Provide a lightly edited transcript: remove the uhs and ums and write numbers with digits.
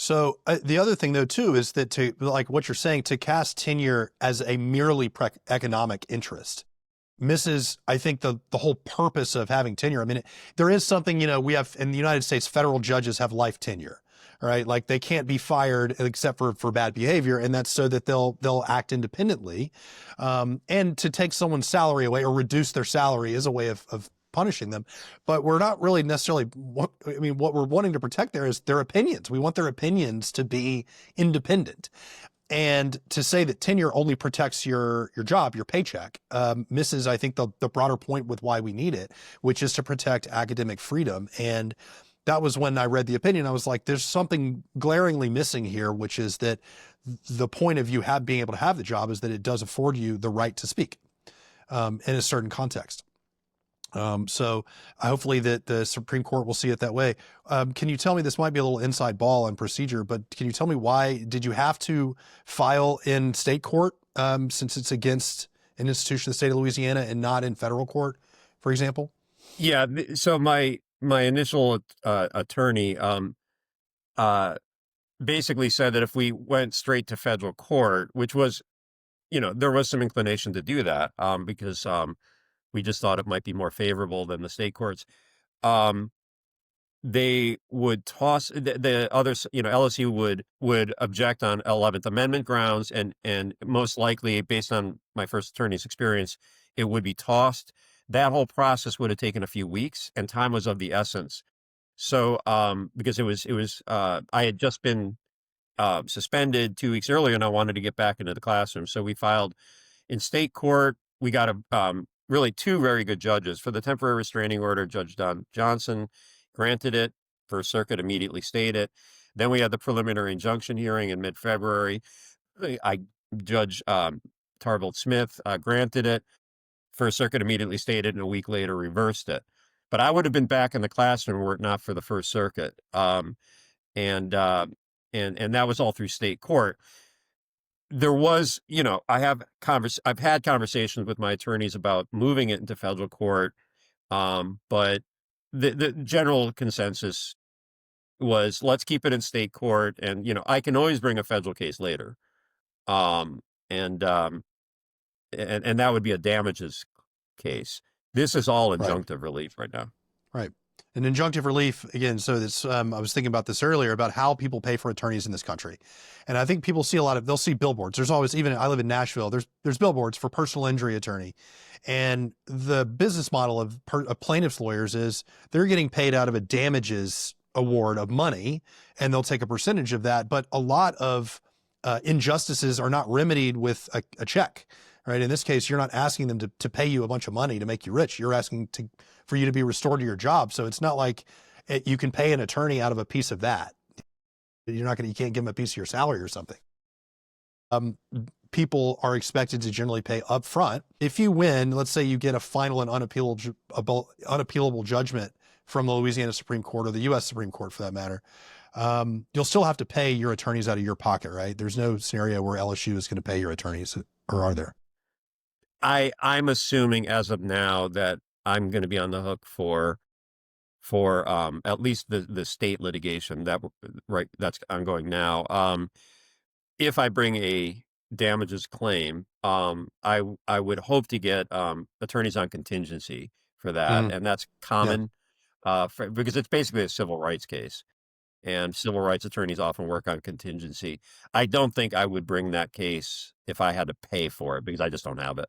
So the other thing though too is that to like what you're saying, to cast tenure as a merely economic interest misses, I think, the whole purpose of having tenure. I mean, there is something, we have in the United States, federal judges have life tenure, right? Like they can't be fired except for bad behavior, and that's so that they'll act independently. And to take someone's salary away or reduce their salary is a way of punishing them. But we're not really necessarily, what we're wanting to protect there is their opinions. We want their opinions to be independent. And to say that tenure only protects your job, your paycheck, misses, I think, the broader point with why we need it, which is to protect academic freedom. And that was when I read the opinion, I was like, there's something glaringly missing here, which is that the point of you being able to have the job is that it does afford you the right to speak in a certain context. So hopefully that the Supreme Court will see it that way. Can you tell me, this might be a little inside ball on procedure, but can you tell me why did you have to file in state court, since it's against an institution of the state of Louisiana and not in federal court, for example? Yeah. So my initial attorney basically said that if we went straight to federal court, which was, there was some inclination to do that, because we just thought it might be more favorable than the state courts. They would toss the others, LSU would object on 11th Amendment grounds, and most likely, based on my first attorney's experience, it would be tossed. That whole process would have taken a few weeks, and time was of the essence. So, because I had just been suspended 2 weeks earlier, and I wanted to get back into the classroom, so we filed in state court. We got really two very good judges. For the temporary restraining order, Judge Don Johnson granted it. First Circuit immediately stayed it. Then we had the preliminary injunction hearing in mid-February. Judge Tarbolt Smith granted it. First Circuit immediately stayed it, and a week later reversed it. But I would have been back in the classroom were it not for the First Circuit. And that was all through state court. There was, I've had conversations with my attorneys about moving it into federal court. But the general consensus was, let's keep it in state court. And, I can always bring a federal case later. And that would be a damages case. This is all injunctive relief right now. Right. And injunctive relief, again, so this, I was thinking about this earlier about how people pay for attorneys in this country. And I think people see they'll see billboards. There's always, even I live in Nashville, there's billboards for personal injury attorney. And the business model of plaintiff's lawyers is they're getting paid out of a damages award of money, and they'll take a percentage of that. But a lot of injustices are not remedied with a check. Right. In this case, you're not asking them to pay you a bunch of money to make you rich. You're asking for you to be restored to your job. So it's not like you can pay an attorney out of a piece of that. You can't give them a piece of your salary or something. People are expected to generally pay up front. If you win, let's say you get a final and unappealable judgment from the Louisiana Supreme Court, or the U.S. Supreme Court for that matter, you'll still have to pay your attorneys out of your pocket, right? There's no scenario where LSU is going to pay your attorneys, or are there? I'm assuming as of now that I'm going to be on the hook for at least the state litigation that's ongoing now. If I bring a damages claim, I would hope to get attorneys on contingency for that, and that's common because it's basically a civil rights case, and civil rights attorneys often work on contingency. I don't think I would bring that case if I had to pay for it, because I just don't have it.